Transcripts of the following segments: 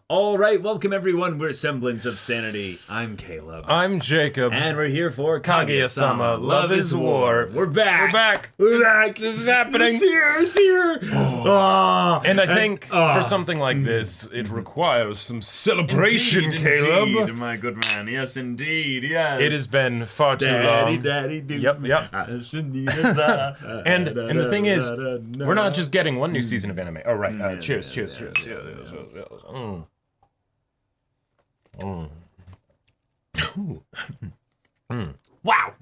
All right, welcome everyone. We're Semblance of Sanity. I'm Caleb. I'm Jacob. And we're here for Kaguya-sama, Love is War. We're back. We're back. We're back. This is happening. It's here. And I think for something like this, it requires some celebration, Caleb. Indeed, my good man. Yes, indeed. Yes. It has been far too long. Daddy, do. Yep. I should need that. And the thing is, we're not just getting one new season of anime. Oh, right. Cheers. Wow.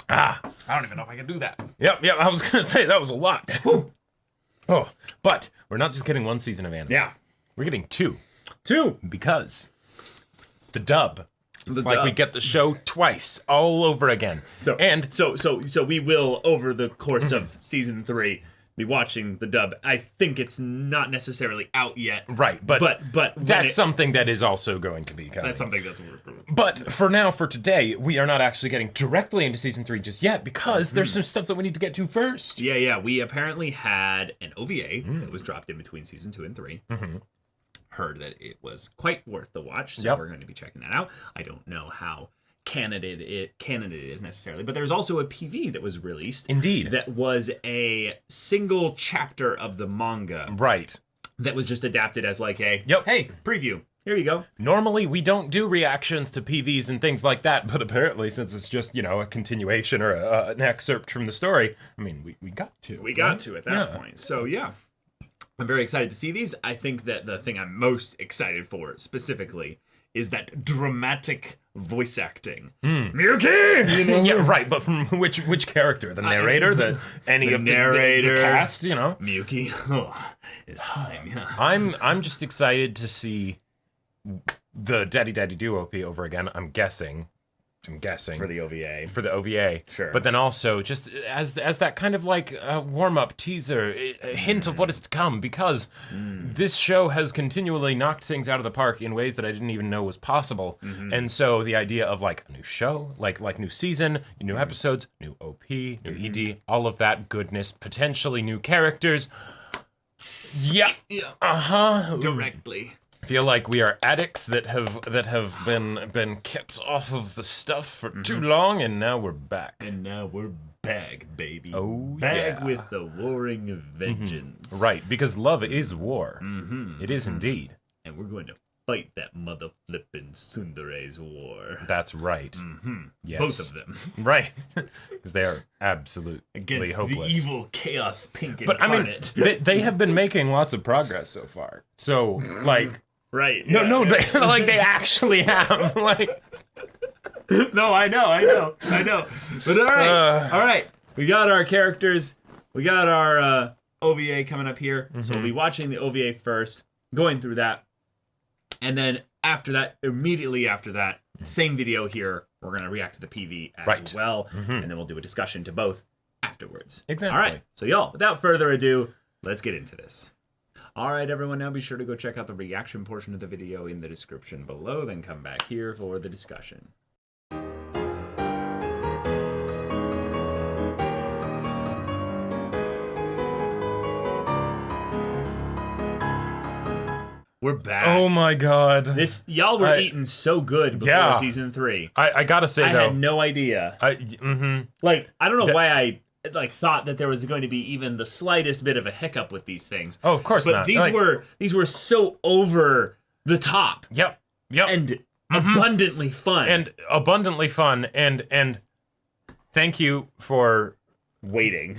I don't even know if I can do that. Yep. I was gonna say that was a lot. Oh, but we're not just getting one season of anime. Yeah. We're getting two. Two. Because the dub. It's like dub. we get the show twice, all over again. So we will, over the course of season 3, be watching the dub. I think it's not necessarily out yet. Right, but that's something that is also going to be coming. That's something that's worth. But for now, for today, we are not actually getting directly into season 3 just yet because there's some stuff that we need to get to first. Yeah. We apparently had an OVA that was dropped in between season 2 and 3. Heard that it was quite worth the watch, so we're going to be checking that out. I don't know how canon it is necessarily, but there's also a PV that was released. Indeed. That was a single chapter of the manga. Right. That was just adapted as like a, Yep. hey, preview. Here you go. Normally, we don't do reactions to PVs and things like that, but apparently, since it's just, a continuation or an excerpt from the story, I mean, we got to. We got to at that point. So, yeah. I'm very excited to see these. I think that the thing I'm most excited for, specifically, is that dramatic voice acting. Miyuki! Yeah, right, but from which character? The narrator? The narrator, the cast, Miyuki. Oh, it's time, yeah. I'm just excited to see the Daddy Do OP over again, I'm guessing. For the OVA. For the OVA. Sure. But then also, just as that kind of like warm-up teaser, a hint of what is to come, because this show has continually knocked things out of the park in ways that I didn't even know was possible. And so the idea of like a new show, like new season, new episodes, new OP, new ED, all of that goodness, potentially new characters. Yeah. Directly. Feel like we are addicts that have been kept off of the stuff for too long, and now we're back. And now we're back, baby. Oh, back with the warring vengeance. Right, because love is war. It is indeed. And we're going to fight that mother flippin' Tsundere's war. That's right. Yes. Both of them. Right. Because they are absolutely against hopeless. The evil chaos pink but incarnate. I mean, they have been making lots of progress so far. So, like... Right. No, they actually have. Like, no, I know. But all right. We got our characters. We got our OVA coming up here. So we'll be watching the OVA first, going through that, and then after that, immediately after that, same video here. We're gonna react to the PV as well, and then we'll do a discussion to both afterwards. Exactly. All right. So y'all, without further ado, let's get into this. All right, everyone, now be sure to go check out the reaction portion of the video in the description below, then come back here for the discussion. We're back. oh my god. Y'all were eating so good before season 3. I gotta say, though. I had no idea. I don't know why I... thought that there was going to be even the slightest bit of a hiccup with these things. Oh, of course not. But these were so over the top. Yep. And abundantly fun. And thank you for waiting.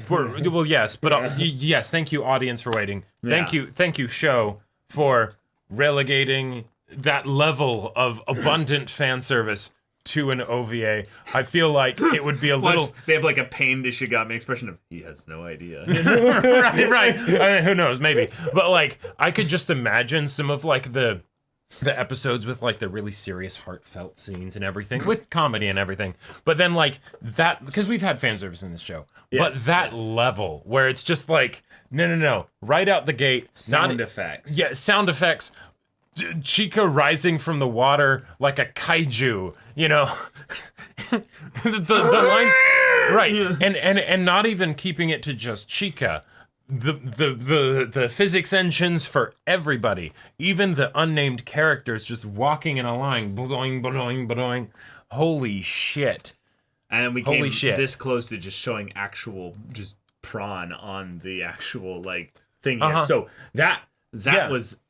Yes, but yes, thank you audience for waiting. Thank you show for relegating that level of abundant fan service to an OVA. I feel like it would be a little... They have like a pained Ishigami expression of, he has no idea. right. I mean, who knows, maybe. But like, I could just imagine some of like the episodes with like the really serious heartfelt scenes and everything, with comedy and everything. But then like that, because we've had fan service in this show, but that level where it's just like, no, right out the gate. Sound effects. Yeah, sound effects. Chica rising from the water like a kaiju, the lines, right? And not even keeping it to just Chica, the physics engines for everybody, even the unnamed characters just walking in a line, boing, boing, boing. Holy shit. And we came this close to just showing actual just prawn on the actual like thing here. So that was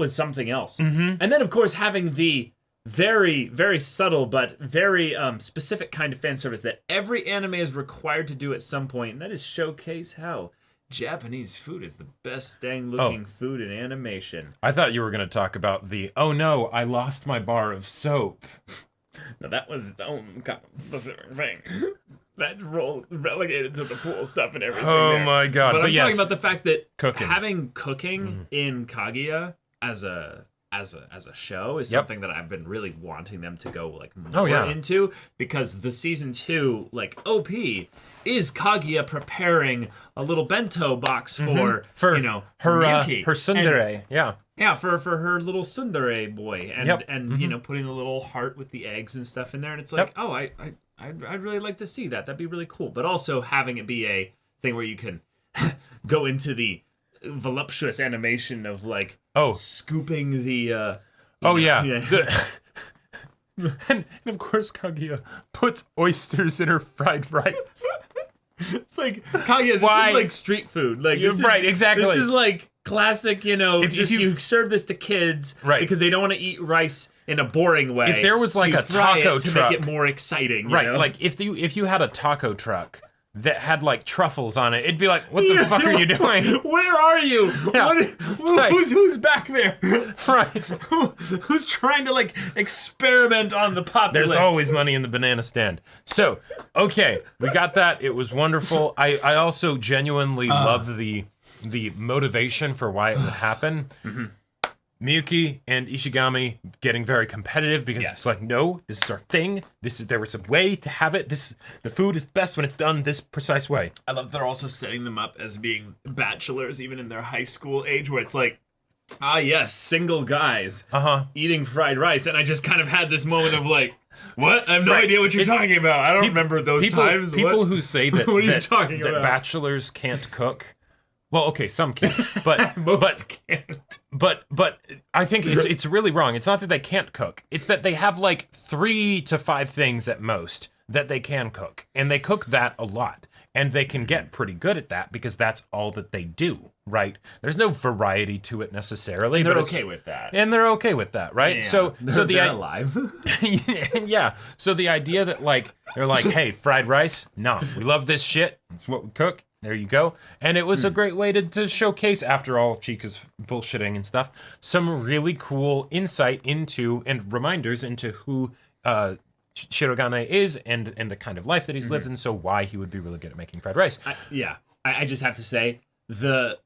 something else. And then of course having the very, very subtle but very specific kind of fan service that every anime is required to do at some point, and that is showcase how Japanese food is the best dang looking food in animation. I thought you were going to talk about the, oh no, I lost my bar of soap. No, that was its own kind of thing. That's relegated to the pool stuff and everything. Oh my god! But I'm talking about the fact that cooking. Having cooking in Kaguya as a show is something that I've been really wanting them to go like more into, because the season 2 like OP is Kaguya preparing a little bento box for her Miyuki. Her tsundere, for her little tsundere boy, and you know, putting the little heart with the eggs and stuff in there, and it's like I'd really like to see that. That'd be really cool. But also having it be a thing where you can go into the voluptuous animation of like scooping the and of course Kaguya puts oysters in her fried rice. It's like, Kaguya, this is like street food. Like, exactly. This is like classic, you know, if you serve this to kids because they don't want to eat rice in a boring way. If there was like a taco to truck make it more exciting, right? You know? Like if you had a taco truck that had like truffles on it, it'd be like, what the fuck are you doing? Where are you? Who's back there? Right. Who's trying to like experiment on the populace? There's always money in the banana stand. So, okay, we got that. It was wonderful. I also genuinely love the motivation for why it would happen. Miyuki and Ishigami getting very competitive because it's like, no, this is our thing. There was a way to have it. The food is best when it's done this precise way. I love they're also setting them up as being bachelors, even in their high school age, where it's like, yes, single guys eating fried rice, and I just kind of had this moment of like, what? I have no idea what you're talking about. I don't remember those times. People who say that what are you talking that about? Bachelors can't cook. Well, okay, some can, but most can't. But I think it's really wrong. It's not that they can't cook. It's that they have like 3 to 5 things at most that they can cook, and they cook that a lot, and they can get pretty good at that because that's all that they do, right? There's no variety to it necessarily. And they're okay with that. And they're okay with that, right? Yeah, so they're alive. Yeah. So the idea that like they're like, hey, fried rice, no, we love this shit. It's what we cook. There you go. And it was a great way to showcase, after all Chika's bullshitting and stuff, some really cool insight into and reminders into who Shirogane is and the kind of life that he's lived, and so why he would be really good at making fried rice. I just have to say, the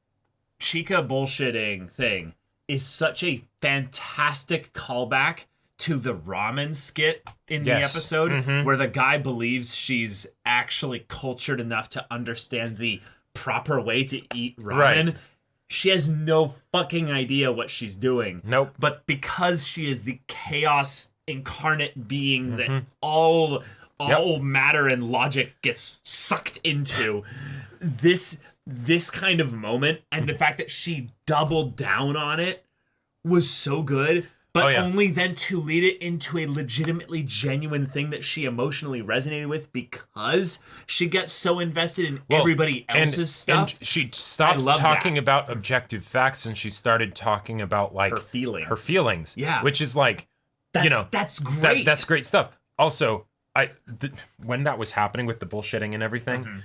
Chika bullshitting thing is such a fantastic callback to the ramen skit in the episode, where the guy believes she's actually cultured enough to understand the proper way to eat ramen. Right. She has no fucking idea what she's doing. Nope. But because she is the chaos incarnate being that all matter and logic gets sucked into, this kind of moment, and the fact that she doubled down on it was so good. But only then to lead it into a legitimately genuine thing that she emotionally resonated with, because she gets so invested in everybody else's stuff. And she stopped talking about objective facts, and she started talking about like her feelings. Yeah, which is like, that's great. That's great stuff. Also, when that was happening with the bullshitting and everything,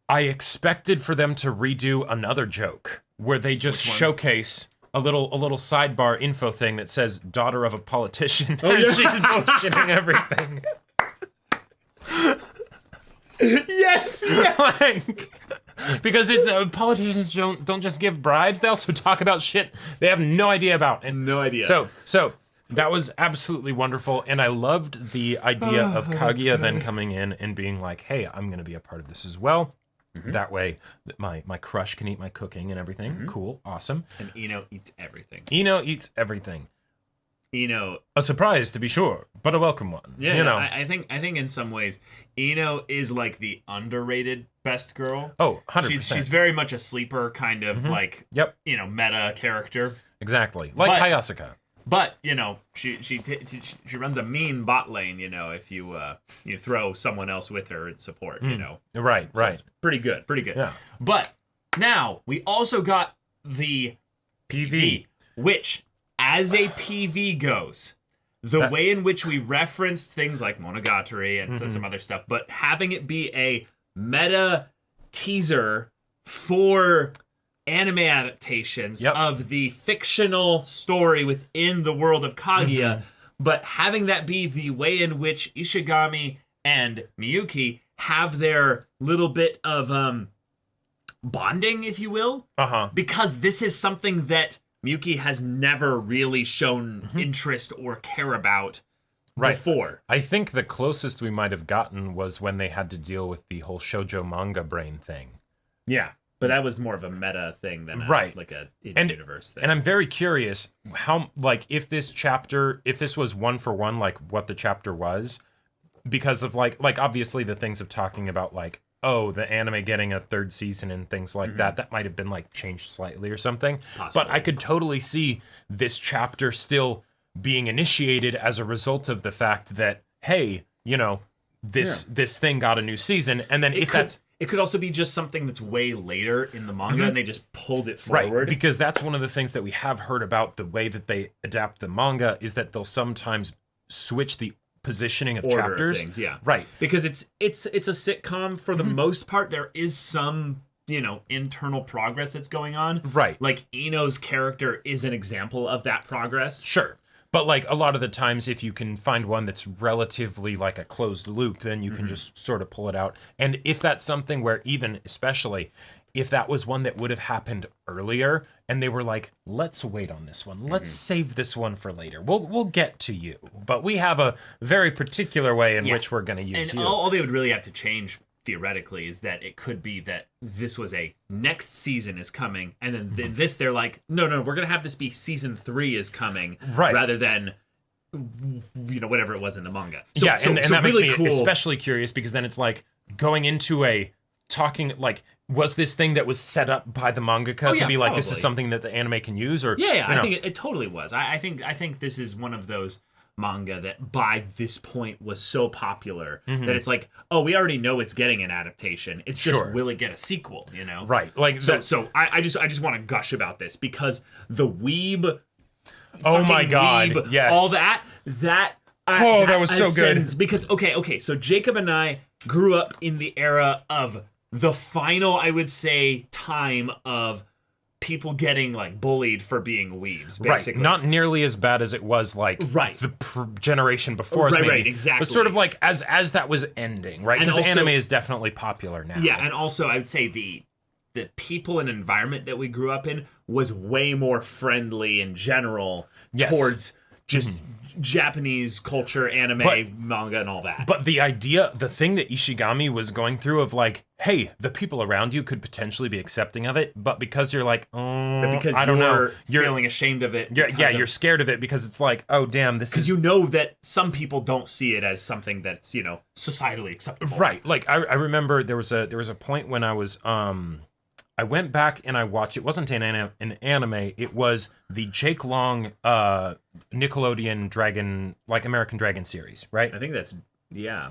I expected for them to redo another joke where they just showcase a little sidebar info thing that says daughter of a politician. And she's bullshitting everything. Yes. Like, because it's politicians don't just give bribes, they also talk about shit they have no idea about. And no idea. So that was absolutely wonderful, and I loved the idea of Kaguya then coming in and being like, hey, I'm going to be a part of this as well. That way, my crush can eat my cooking and everything. Cool, awesome. And Ino eats everything. Ino eats everything. Ino, a surprise to be sure, but a welcome one. Yeah, you know. I think in some ways, Ino is like the underrated best girl. Oh, 100%. She's very much a sleeper kind of like, Yep. Meta character. Exactly. Like But- Hayasaka. But she runs a mean bot lane. If you throw someone else with her in support. Right, So right. it's pretty good. Yeah. But now we also got the PV. which, as a PV goes, the way in which we referenced things like Monogatari and some other stuff, but having it be a meta teaser for anime adaptations of the fictional story within the world of Kaguya, but having that be the way in which Ishigami and Miyuki have their little bit of bonding, if you will, because this is something that Miyuki has never really shown interest or care about before. I think the closest we might have gotten was when they had to deal with the whole shoujo manga brain thing. Yeah, but that was more of a meta thing than like a in-universe thing. And I'm very curious how, like, if this was one for one, like what the chapter was, because of like obviously the things of talking about like, oh, the anime getting a third season and things like that might have been like changed slightly or something. Possibly. But I could totally see this chapter still being initiated as a result of the fact that, hey, this thing got a new season, and then it could also be just something that's way later in the manga and they just pulled it forward. Right, because that's one of the things that we have heard about the way that they adapt the manga is that they'll sometimes switch the positioning of Order chapters. Of things, yeah. Right. Because it's a sitcom for the most part. There is some, internal progress that's going on. Right. Like Ino's character is an example of that progress. Sure. But like a lot of the times, if you can find one that's relatively like a closed loop, then you can just sort of pull it out. And if that's something where even, especially, if that was one that would have happened earlier, and they were like, let's wait on this one. Let's save this one for later. We'll get to you. But we have a very particular way in which we're going to use and you. all they would really have to change, theoretically, is that it could be that this was a next season is coming, and then this they're like, no, we're going to have this be season 3 is coming, rather than whatever it was in the manga. So, yeah, and that really makes me cool. especially curious because then it's like going into a talking like, was this thing that was set up by the mangaka to be like, this is something that the anime can use? Or I think it totally was. I think this is one of those manga that by this point was so popular that it's like, oh, we already know it's getting an adaptation. It's just, will it get a sequel? Right. Like so I just want to gush about this because the weeb. Oh my God! Weeb, yes. All that. That was so good. Because okay. So Jacob and I grew up in the era of the final, I would say, time of people getting like bullied for being weebs, basically. Right. Not nearly as bad as it was like the generation before us. Right, maybe, right, exactly. But sort of like as that was ending, right? Because anime is definitely popular now. Yeah, and also I would say the people and environment that we grew up in was way more friendly in general towards just Japanese culture, anime, manga, and all that. But the thing that Ishigami was going through of like, hey, the people around you could potentially be accepting of it, but because you're like, because I don't know, you're feeling ashamed of it. You're scared of it because it's like, oh damn, this is because that some people don't see it as something that's societally acceptable. Right. Like I remember there was a point when I was I went back and I watched. It wasn't an anime. It was the Jake Long Nickelodeon Dragon, like American Dragon series, right? I think that's yeah.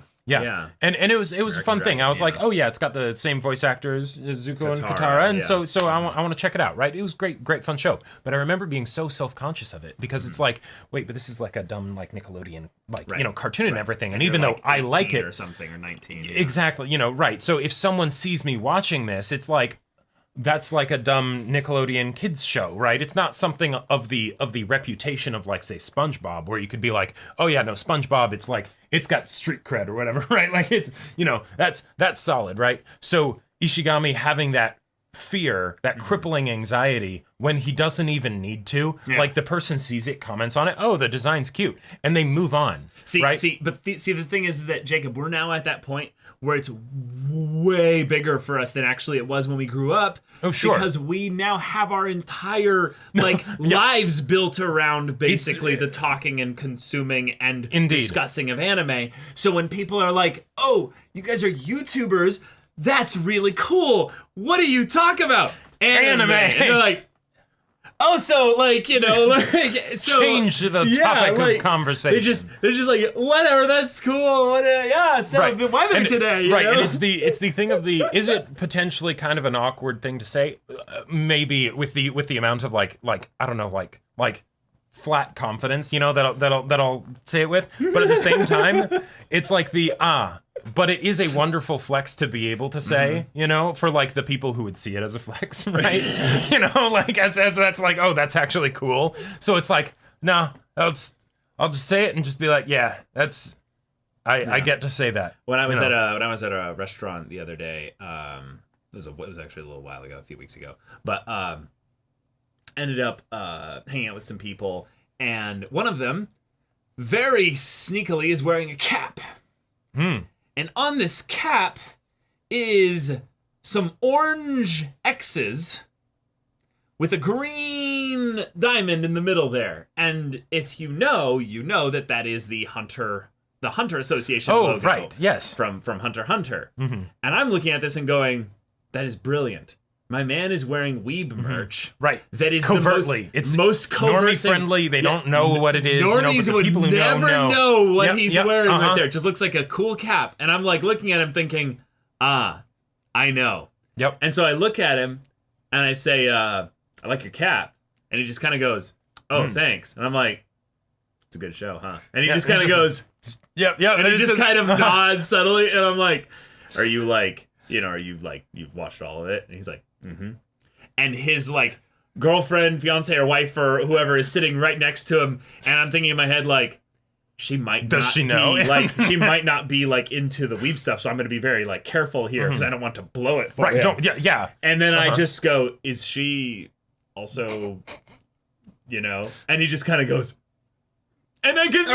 And it was a fun thing. I was like, oh yeah, it's got the same voice actors as Zuko and Katara, and so I want to check it out, right? It was great fun show. But I remember being so self-conscious of it because it's like, wait, but this is like a dumb like Nickelodeon like cartoon and everything. And even though I like it or something or 19, exactly, right. So if someone sees me watching this, it's like, that's like a dumb Nickelodeon kids show, right? It's not something of the reputation of like, say, SpongeBob, where you could be like, oh yeah, no, SpongeBob, it's like, it's got street cred or whatever, right? Like it's, that's solid, right? So Ishigami having that fear, that crippling anxiety when he doesn't even need to. Yeah. Like the person sees it, comments on it, oh, the design's cute, and they move on. Right? The thing is that, Jacob, we're now at that point where it's way bigger for us than actually it was when we grew up. Oh, sure. Because we now have our entire lives built around basically the talking and consuming and discussing of anime. So when people are like, "Oh, you guys are YouTubers, that's really cool. What do you talk about?" Anime. And they're like, "Oh, so like, you know, like so change the topic of conversation." They're just like, whatever, that's cool. The weather today, you know? And it's the thing of the, is it potentially kind of an awkward thing to say? Maybe with the amount of like I don't know, like flat confidence, you know, that I'll say it with. But at the same time, it's like but it is a wonderful flex to be able to say, you know, for like the people who would see it as a flex, right? You know, like as that's like, oh, that's actually cool. So it's like, no, I'll just say it and just be like, yeah, that's I get to say that. When I was at a restaurant the other day, it was actually a little while ago, a few weeks ago, but ended up hanging out with some people, and one of them very sneakily is wearing a cap. And on this cap is some orange X's with a green diamond in the middle there. And if you know that is the Hunter Association logo. Oh, right, yes. From Hunter x Hunter. And I'm looking at this and going, that is brilliant. My man is wearing weeb merch. Right. That is covertly. It's most covert normie friendly. They don't know what it is. Normies but the people would who never know what he's wearing right there. It just looks like a cool cap. And I'm like looking at him thinking, I know. Yep. And so I look at him and I say, I like your cap. And he just kind of goes, oh, thanks. And I'm like, it's a good show, huh? And he just kind of goes, yep. And he just kind of nods subtly. And I'm like, are you like, you've watched all of it? And he's like, and his like girlfriend, fiance, or wife, or whoever is sitting right next to him, and I'm thinking in my head like, she might she might not be like into the weeb stuff, so I'm gonna be very like careful here because I don't want to blow it for him. And then I just go, is she also, you know? And he just kind of goes. And I can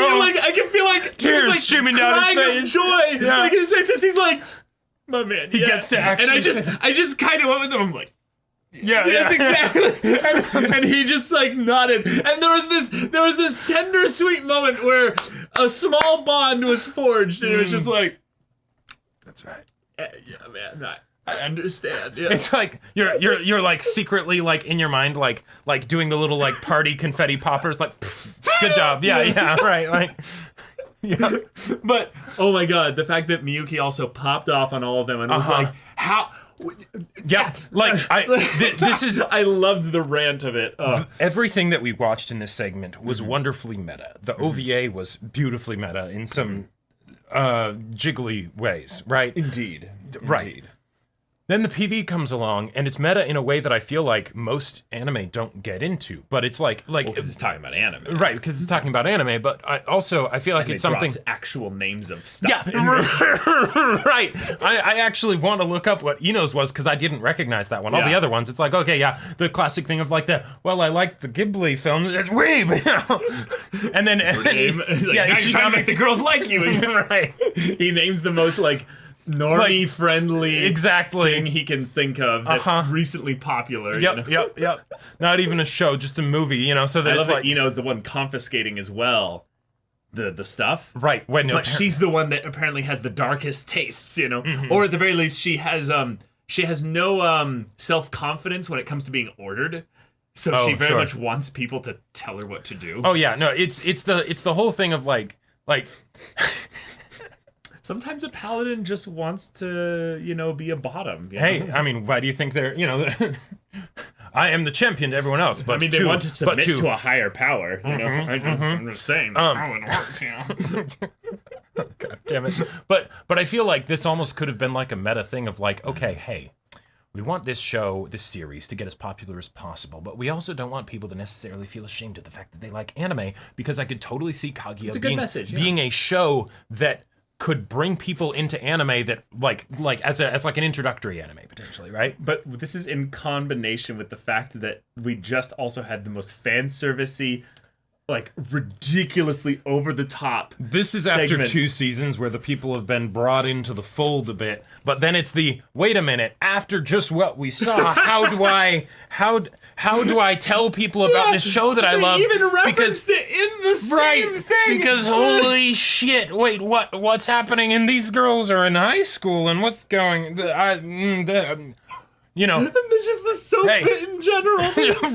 feel like tears like streaming down his face. Joy, like his face as he's like, my man. He gets to actually. And I just kind of went with him. I'm like, yes, exactly. And he just like nodded. And there was this tender, sweet moment where a small bond was forged, and it was just like, that's right. Yeah, man. I understand. Yeah. It's like you're like secretly like in your mind like doing the little like party confetti poppers like good job. Yeah, right. Like yeah. But oh my god, the fact that Miyuki also popped off on all of them and was like, how this is I loved the rant of it. Everything that we watched in this segment was wonderfully meta. The OVA was beautifully meta in some jiggly ways, right? Indeed. Then the PV comes along, and it's meta in a way that I feel like most anime don't get into. But it's like because it's talking about anime, right? Because it's talking about anime. But I feel like and it's something actual names of stuff. Yeah, right. I actually want to look up what Ino's was because I didn't recognize that one. All the other ones, it's like okay, yeah, the classic thing of like the I like the Ghibli film. It's weeb, and then he's trying to make the girls like you. Right. He names the most like. Normie friendly thing he can think of that's recently popular. Yep. Not even a show, just a movie, you know. So that it's like Ino's the one confiscating as well the stuff. Right. But she's the one that apparently has the darkest tastes, you know. Or at the very least she has no self-confidence when it comes to being ordered. So she very much wants people to tell her what to do. Oh yeah, no, it's the whole thing of like sometimes a paladin just wants to, be a bottom. Hey, I mean, why do you think they're, I am the champion to everyone else. But they want to submit to a higher power. I'm just saying. How it works, God damn it. But I feel like this almost could have been like a meta thing of like, okay, hey, we want this series to get as popular as possible, but we also don't want people to necessarily feel ashamed of the fact that they like anime, because I could totally see Kaguya being a show that could bring people into anime that like as like an introductory anime potentially, right? But this is in combination with the fact that we just also had the most fan servicey, like ridiculously over the top. This is segment. after 2 seasons where the people have been brought into the fold a bit, but then it's the wait a minute, after just what we saw, how do I tell people about this show that I love? They even referenced it in the same thing. Because holy shit, wait, what's happening? And these girls are in high school, and what's going? You know, and there's just the soap pit in general.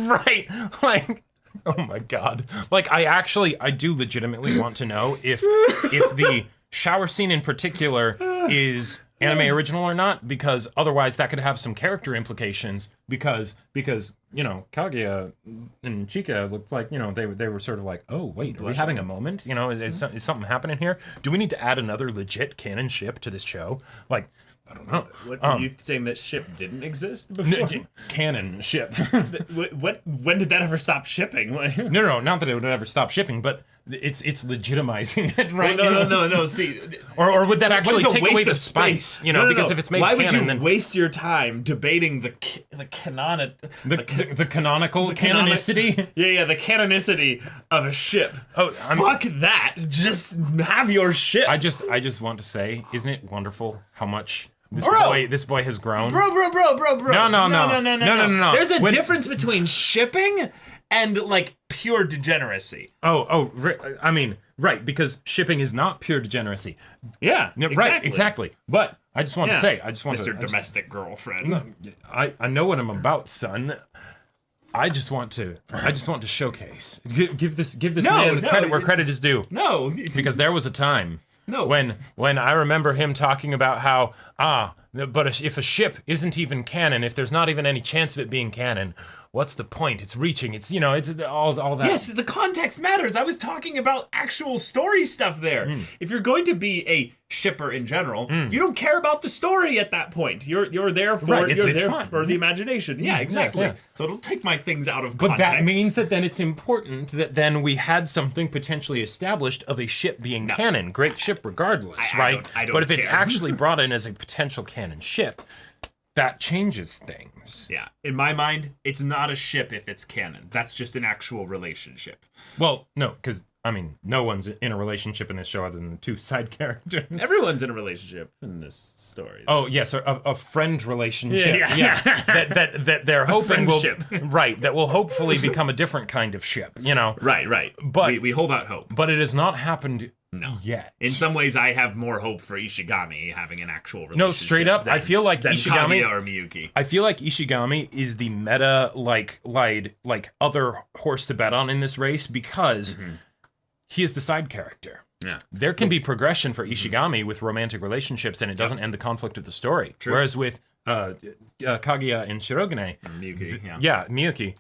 right? Like. Oh my god. Like, I do legitimately want to know if the shower scene in particular is anime original or not, because otherwise that could have some character implications, because you know, Kaguya and Chika looked like, you know, they were sort of like, oh wait, are we having a moment? You know, is something happening here? Do we need to add another legit canon ship to this show? Like, I don't know. What were you saying, that ship didn't exist before? Canon ship. When did that ever stop shipping? No, not that it would ever stop shipping, but it's legitimizing it, right? No. See, or would that actually take away the spice? You know, no. because if it's made why canon, would you then waste your time debating the canonical canonicity? Yeah, the canonicity of a ship. Oh, fuck that! Just have your ship. I just want to say, isn't it wonderful how much this boy has grown? Bro. No. There's a difference between shipping and like pure degeneracy. I mean, right, because shipping is not pure degeneracy. Yeah, right, exactly. But I just want to say, Mr. Domestic Girlfriend. I know what I'm about, son. I just want to showcase. Give this man credit where credit is due. No, because there was a time. No. When I remember him talking about how, but if a ship isn't even canon, if there's not even any chance of it being canon, what's the point? It's reaching. It's, you know, it's all that. Yes, the context matters. I was talking about actual story stuff there. If you're going to be a shipper in general, you don't care about the story at that point. You're there for for the imagination. Yeah, exactly. Yeah. So it'll take my things out of context. But that means that then it's important that then we had something potentially established of a ship being canon. Great ship regardless, right? I don't but if it's care. actually brought in as a potential canon ship, that changes things. Yeah. In my mind, it's not a ship if it's canon. That's just an actual relationship. Well, no, because, I mean, no one's in a relationship in this show other than the 2 side characters. Everyone's in a relationship in this story. Oh, yes, a friend relationship. Yeah. that they're hoping that will hopefully become a different kind of ship, you know? Right. But we hold out hope. But it has not happened yet. In some ways, I have more hope for Ishigami having an actual relationship. No, straight up, I feel like Ishigami Kaguya or Miyuki. I feel like Ishigami is the meta like other horse to bet on in this race, because he is the side character. Yeah. There can be progression for Ishigami with romantic relationships, and it doesn't end the conflict of the story. True. Whereas with Kaguya and Shirogane, Miyuki,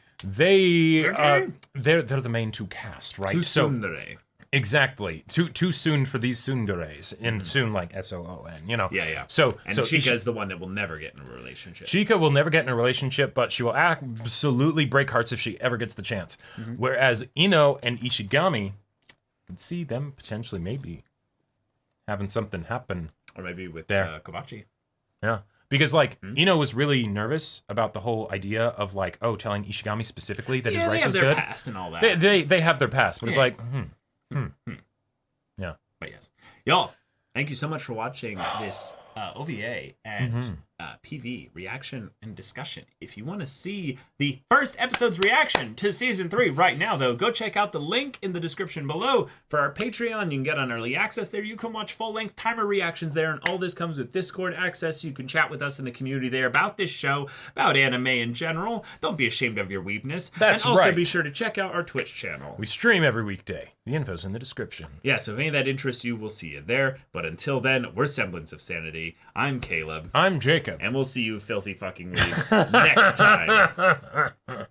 they're the main 2 cast, right? Tsundere. Exactly. Too soon for these tsunderes, and soon like SOON, you know. Yeah. So Chika is the one that will never get in a relationship. Chika will never get in a relationship, but she will absolutely break hearts if she ever gets the chance. Whereas Ino and Ishigami, could see them potentially maybe having something happen. Or maybe with Kobachi. Yeah. Because, like, Ino was really nervous about the whole idea of, like, telling Ishigami specifically that his race was good. They have their past and all that. They have their past, but it's like, Yeah. But yes. Y'all, thank you so much for watching this OVA and PV reaction and discussion. If you want to see the first episode's reaction to Season 3 right now, though, go check out the link in the description below for our Patreon. You can get on early access there. You can watch full-length timer reactions there, and all this comes with Discord access. You can chat with us in the community there about this show, about anime in general. Don't be ashamed of your weebness. That's and also right. be sure to check out our Twitch channel. We stream every weekday. The info's in the description. Yeah, so if any of that interests you, we'll see you there. But until then, we're Semblance of Sanity. I'm Caleb. I'm Jacob. And we'll see you filthy fucking weebs next time.